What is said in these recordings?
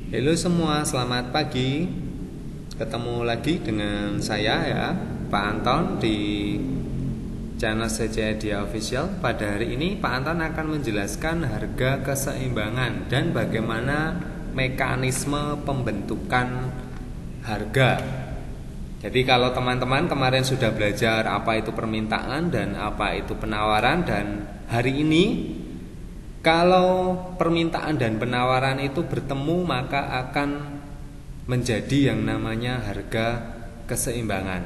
Halo semua, selamat pagi. Ketemu lagi dengan saya ya, Pak Anton di channel Sejadia Official. Pada hari ini Pak Anton akan menjelaskan harga keseimbangan dan bagaimana mekanisme pembentukan harga. Jadi kalau teman-teman kemarin sudah belajar apa itu permintaan dan apa itu penawaran, dan hari ini kalau permintaan dan penawaran itu bertemu, maka akan menjadi yang namanya harga keseimbangan.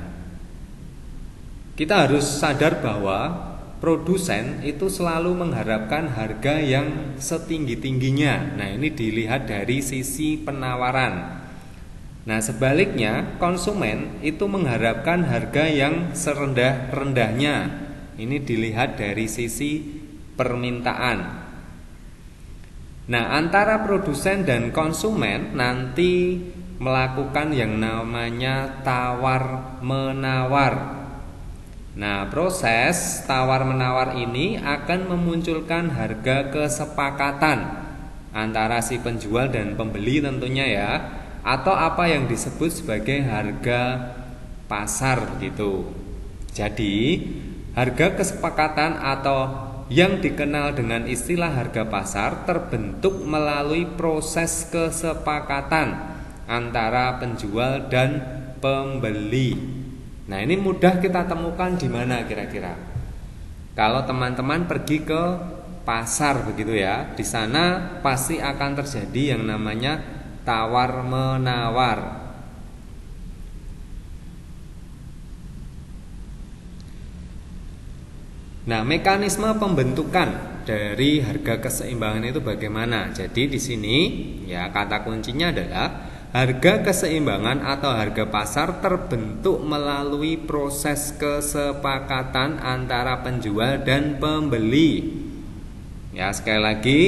Kita harus sadar bahwa produsen itu selalu mengharapkan harga yang setinggi-tingginya. Nah, ini dilihat dari sisi penawaran. Nah, sebaliknya konsumen itu mengharapkan harga yang serendah-rendahnya. Ini dilihat dari sisi permintaan. Nah, antara produsen dan konsumen nanti melakukan yang namanya tawar-menawar. Nah, proses tawar-menawar ini akan memunculkan harga kesepakatan antara si penjual dan pembeli tentunya ya, atau apa yang disebut sebagai harga pasar gitu. Jadi, harga kesepakatan atau yang dikenal dengan istilah harga pasar terbentuk melalui proses kesepakatan antara penjual dan pembeli. Nah, ini mudah kita temukan di mana kira-kira? Kalau teman-teman pergi ke pasar begitu ya, di sana pasti akan terjadi yang namanya tawar-menawar. Nah, mekanisme pembentukan dari harga keseimbangan itu bagaimana? Jadi di sini ya kata kuncinya adalah harga keseimbangan atau harga pasar terbentuk melalui proses kesepakatan antara penjual dan pembeli. Ya, sekali lagi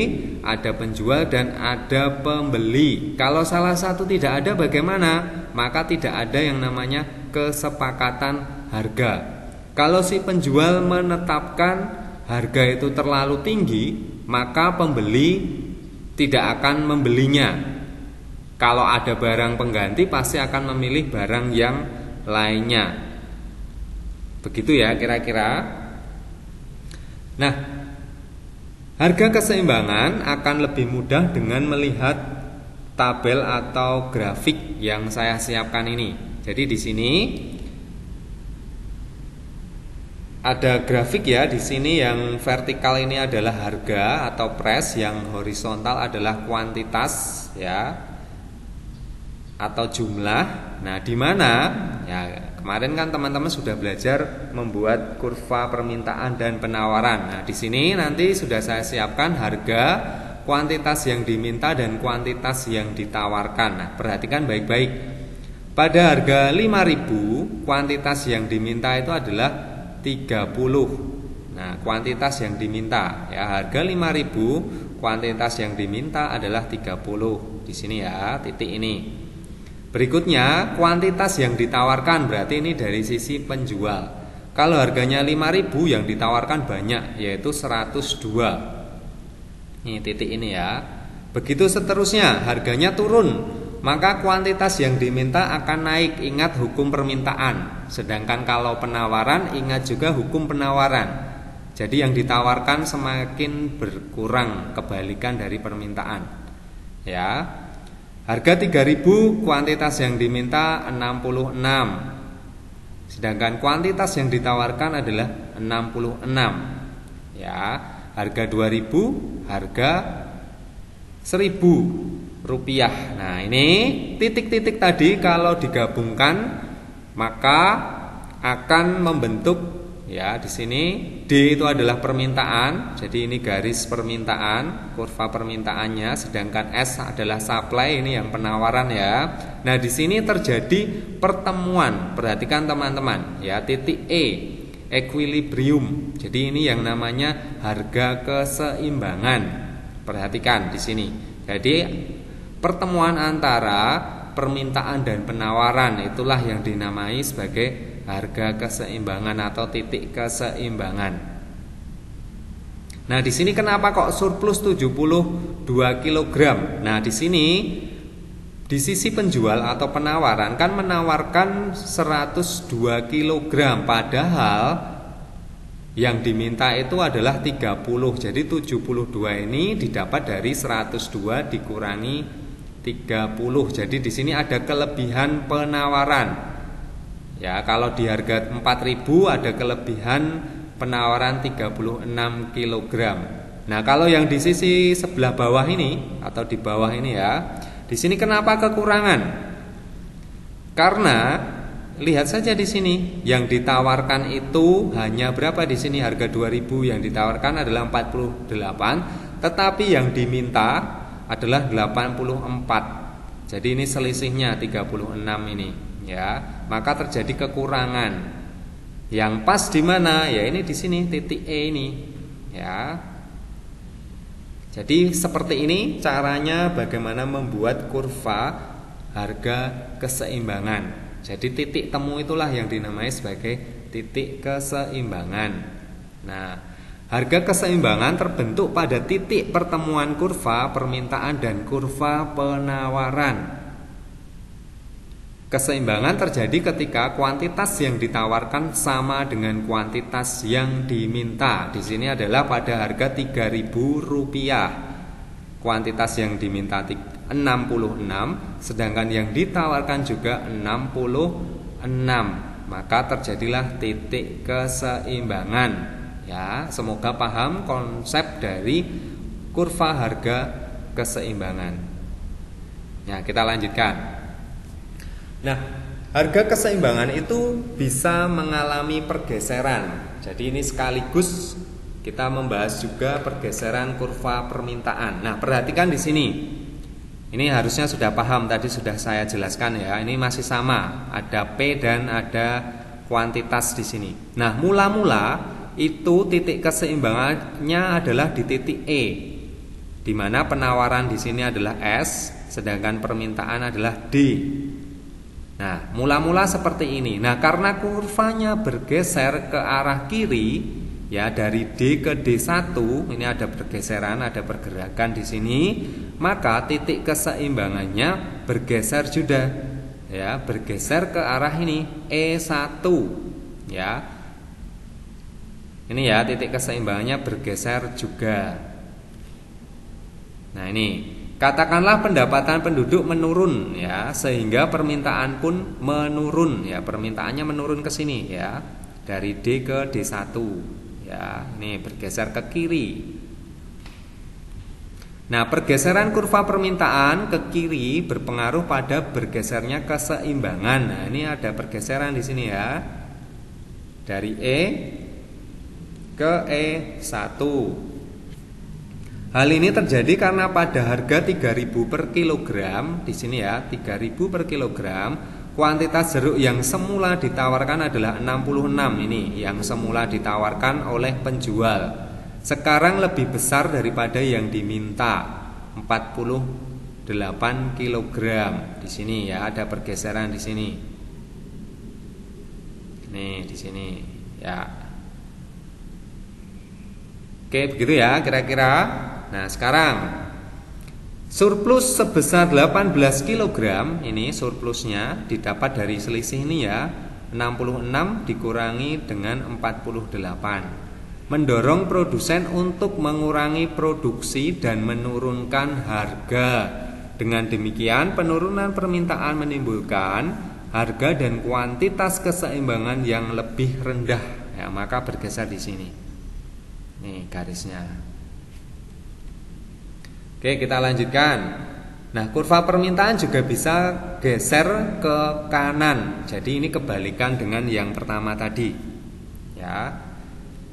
ada penjual dan ada pembeli. Kalau salah satu tidak ada bagaimana? Maka tidak ada yang namanya kesepakatan harga. Kalau si penjual menetapkan harga itu terlalu tinggi, maka pembeli tidak akan membelinya. Kalau ada barang pengganti, pasti akan memilih barang yang lainnya. Begitu ya kira-kira. Nah, harga keseimbangan akan lebih mudah dengan melihat tabel atau grafik yang saya siapkan ini. Jadi di sini ada grafik ya, di sini yang vertikal ini adalah harga atau price, yang horizontal adalah kuantitas ya atau jumlah. Nah, di mana ya kemarin kan teman-teman sudah belajar membuat kurva permintaan dan penawaran. Nah, di sini nanti sudah saya siapkan harga, kuantitas yang diminta dan kuantitas yang ditawarkan. Nah, perhatikan baik-baik. Pada harga 5.000, kuantitas yang diminta itu adalah 30. Nah, kuantitas yang diminta ya, harga 5.000, kuantitas yang diminta adalah 30. Di sini ya, titik ini. Berikutnya, kuantitas yang ditawarkan, berarti ini dari sisi penjual. Kalau harganya 5.000, yang ditawarkan banyak, yaitu 102. Ini titik ini ya. Begitu seterusnya, harganya turun, maka kuantitas yang diminta akan naik. Ingat hukum permintaan. Sedangkan kalau penawaran, ingat juga hukum penawaran. Jadi yang ditawarkan semakin berkurang, kebalikan dari permintaan. Ya. Harga 3.000, kuantitas yang diminta 66. Sedangkan kuantitas yang ditawarkan adalah 66. Ya. Harga 2.000, harga 1.000 rupiah. Nah, ini titik-titik tadi kalau digabungkan maka akan membentuk ya, di sini D itu adalah permintaan. Jadi ini garis permintaan, kurva permintaannya, sedangkan S adalah supply, ini yang penawaran ya. Nah, di sini terjadi pertemuan. Perhatikan teman-teman ya, titik E, equilibrium. Jadi ini yang namanya harga keseimbangan. Perhatikan di sini. Jadi pertemuan antara permintaan dan penawaran itulah yang dinamai sebagai harga keseimbangan atau titik keseimbangan. Nah, di sini kenapa kok surplus 72 kg? Nah, di sini Di sisi penjual atau penawaran kan menawarkan 102 kg, padahal yang diminta itu adalah 30. Jadi 72 ini didapat dari 102 dikurangi 30. Jadi di sini ada kelebihan penawaran. Ya, kalau di harga 4.000 ada kelebihan penawaran 36 kg. Nah, kalau yang di sisi sebelah bawah ini atau di bawah ini ya, di sini kenapa kekurangan? Karena lihat saja di sini yang ditawarkan itu hanya berapa di sini, harga 2.000 yang ditawarkan adalah 48, tetapi yang diminta adalah 84. Jadi ini selisihnya 36 ini ya. Maka terjadi kekurangan. Yang pas di mana? Ya ini di sini titik E ini ya. Jadi seperti ini caranya bagaimana membuat kurva harga keseimbangan. Jadi titik temu itulah yang dinamai sebagai titik keseimbangan. Nah, harga keseimbangan terbentuk pada titik pertemuan kurva permintaan dan kurva penawaran. Keseimbangan terjadi ketika kuantitas yang ditawarkan sama dengan kuantitas yang diminta. Di sini adalah pada harga Rp3.000. Kuantitas yang diminta 66, sedangkan yang ditawarkan juga 66. Maka terjadilah titik keseimbangan. Ya, semoga paham konsep dari kurva harga keseimbangan. Ya, kita lanjutkan. Nah, harga keseimbangan itu bisa mengalami pergeseran. Jadi ini sekaligus kita membahas juga pergeseran kurva permintaan. Nah, perhatikan di sini. Ini harusnya sudah paham, tadi sudah saya jelaskan ya. Ini masih sama, ada P dan ada kuantitas di sini. Nah, mula-mula itu titik keseimbangannya adalah di titik E, di mana penawaran di sini adalah S, sedangkan permintaan adalah D. Nah, mula-mula seperti ini. Nah, karena kurvanya bergeser ke arah kiri, ya dari D ke D1, ini ada pergeseran, ada pergerakan di sini, maka titik keseimbangannya bergeser juga, ya, bergeser ke arah ini E1, ya. Ini ya titik keseimbangannya bergeser juga. Nah, ini katakanlah pendapatan penduduk menurun ya, sehingga permintaan pun menurun ya, permintaannya menurun ke sini ya, dari D ke D1 ya, ini bergeser ke kiri. Nah, pergeseran kurva permintaan ke kiri berpengaruh pada bergesernya keseimbangan. Nah, ini ada pergeseran di sini ya, dari E ke E1. Hal ini terjadi karena pada harga 3.000 per kilogram di sini ya, 3.000 per kilogram, kuantitas jeruk yang semula ditawarkan adalah 66 ini, yang semula ditawarkan oleh penjual. Sekarang lebih besar daripada yang diminta, 48 kilogram. Di sini ya ada pergeseran di sini. Nih di sini ya. Oke, begitu ya kira-kira. Nah, sekarang surplus sebesar 18 kg, ini surplusnya didapat dari selisih ini ya, 66 dikurangi dengan 48. Mendorong produsen untuk mengurangi produksi dan menurunkan harga. Dengan demikian, penurunan permintaan menimbulkan harga dan kuantitas keseimbangan yang lebih rendah. Ya, maka bergeser di sini. Nih garisnya. Oke, kita lanjutkan. Nah, kurva permintaan juga bisa geser ke kanan. Jadi ini kebalikan dengan yang pertama tadi. Ya.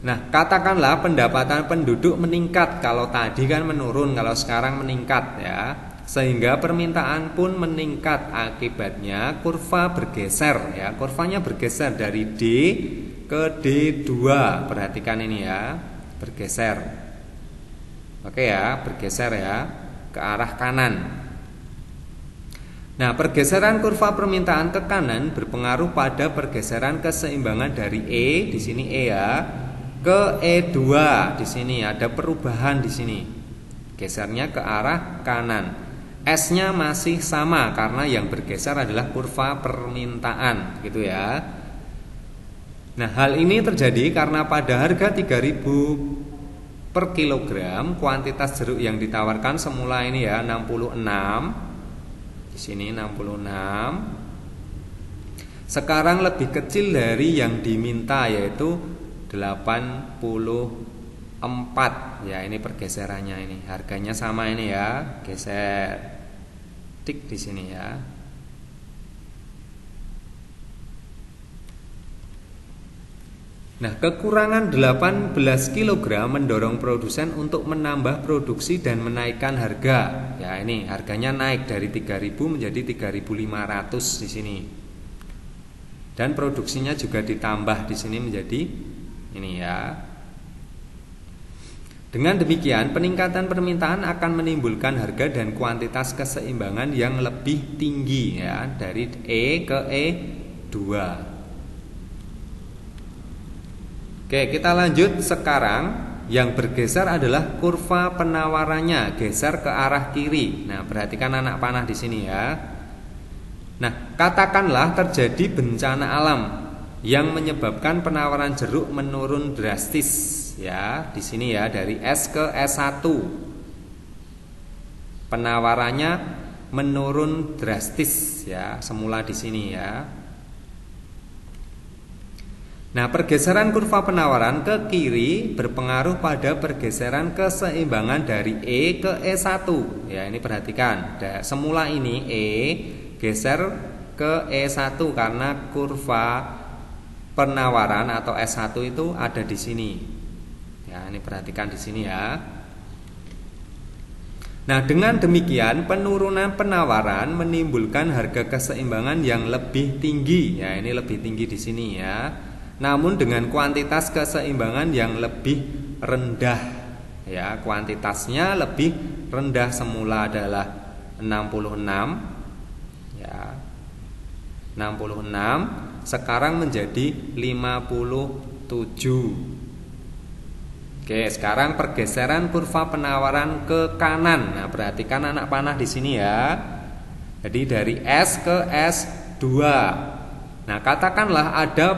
Nah, katakanlah pendapatan penduduk meningkat. Kalau tadi kan menurun, kalau sekarang meningkat ya. Sehingga permintaan pun meningkat. Akibatnya kurva bergeser ya. Kurvanya bergeser dari D ke D2. Perhatikan ini ya. Bergeser. Oke ya, bergeser ya ke arah kanan. Nah, pergeseran kurva permintaan ke kanan berpengaruh pada pergeseran keseimbangan dari E di sini E ya ke E2 di sini, ada perubahan di sini. Gesernya ke arah kanan. S-nya masih sama karena yang bergeser adalah kurva permintaan gitu ya. Nah, hal ini terjadi karena pada harga 3.000 per kilogram kuantitas jeruk yang ditawarkan semula ini ya 66. Di sini 66. Sekarang lebih kecil dari yang diminta yaitu 84. Ya, ini pergeserannya ini. Harganya sama ini ya. Geser tik di sini ya. Nah, kekurangan 18 kg mendorong produsen untuk menambah produksi dan menaikkan harga. Ya, ini harganya naik dari 3.000 menjadi 3.500 di sini. Dan produksinya juga ditambah di sini menjadi ini ya. Dengan demikian, peningkatan permintaan akan menimbulkan harga dan kuantitas keseimbangan yang lebih tinggi ya, dari E ke E2. Oke, kita lanjut sekarang. Yang bergeser adalah kurva penawarannya, geser ke arah kiri. Nah, perhatikan anak panah di sini ya. Nah, katakanlah terjadi bencana alam yang menyebabkan penawaran jeruk menurun drastis. Ya, di sini ya dari S ke S1. Penawarannya menurun drastis ya, semula di sini ya. Nah, pergeseran kurva penawaran ke kiri berpengaruh pada pergeseran keseimbangan dari E ke E1. Ya, ini perhatikan. Semula ini E geser ke E1 karena kurva penawaran atau S1 itu ada di sini. Ya, ini perhatikan di sini ya. Nah, dengan demikian penurunan penawaran menimbulkan harga keseimbangan yang lebih tinggi. Ya, ini lebih tinggi di sini ya. Namun dengan kuantitas keseimbangan yang lebih rendah. Ya, kuantitasnya lebih rendah, semula adalah 66. Ya. 66 sekarang menjadi 57. Oke, sekarang pergeseran kurva penawaran ke kanan. Nah, perhatikan anak panah di sini ya. Jadi dari S ke S2. Nah, katakanlah ada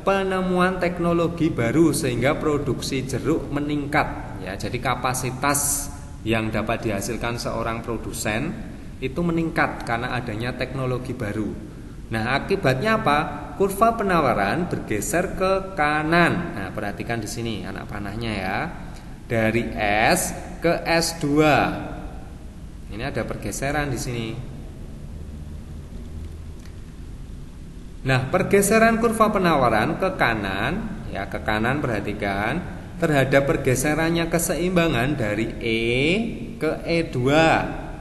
penemuan teknologi baru sehingga produksi jeruk meningkat. Ya, jadi kapasitas yang dapat dihasilkan seorang produsen itu meningkat karena adanya teknologi baru. Nah, akibatnya apa? Kurva penawaran bergeser ke kanan. Nah, perhatikan di sini anak panahnya ya. Dari S ke S2. Ini ada pergeseran di sini. Nah, pergeseran kurva penawaran ke kanan, ya ke kanan perhatikan, terhadap pergeserannya keseimbangan dari E ke E2.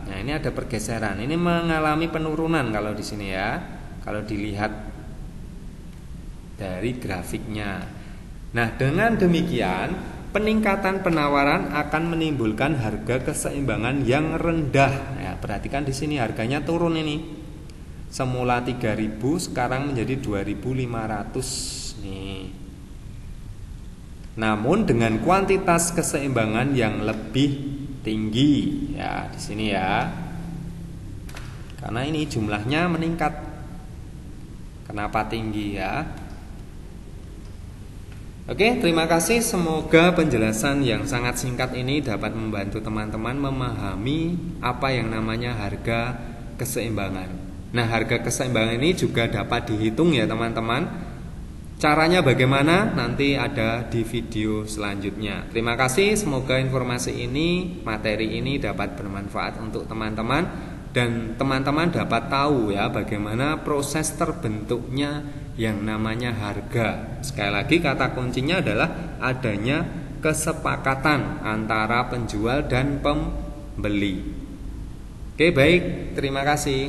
Nah, ini ada pergeseran. Ini mengalami penurunan kalau di sini ya. Kalau dilihat dari grafiknya. Nah, dengan demikian peningkatan penawaran akan menimbulkan harga keseimbangan yang rendah. Ya, perhatikan di sini harganya turun ini. Semula 3.000 sekarang menjadi 2.500 nih. Namun dengan kuantitas keseimbangan yang lebih tinggi. Ya, di sini ya. Karena ini jumlahnya meningkat. Kenapa tinggi ya? Oke, terima kasih. Semoga penjelasan yang sangat singkat ini dapat membantu teman-teman memahami apa yang namanya harga keseimbangan. Nah, harga keseimbangan ini juga dapat dihitung ya teman-teman. Caranya bagaimana? Nanti ada di video selanjutnya. Terima kasih. Semoga informasi ini, materi ini dapat bermanfaat untuk teman-teman. Dan teman-teman dapat tahu ya bagaimana proses terbentuknya yang namanya harga. Sekali lagi kata kuncinya adalah adanya kesepakatan antara penjual dan pembeli. Oke, baik, terima kasih.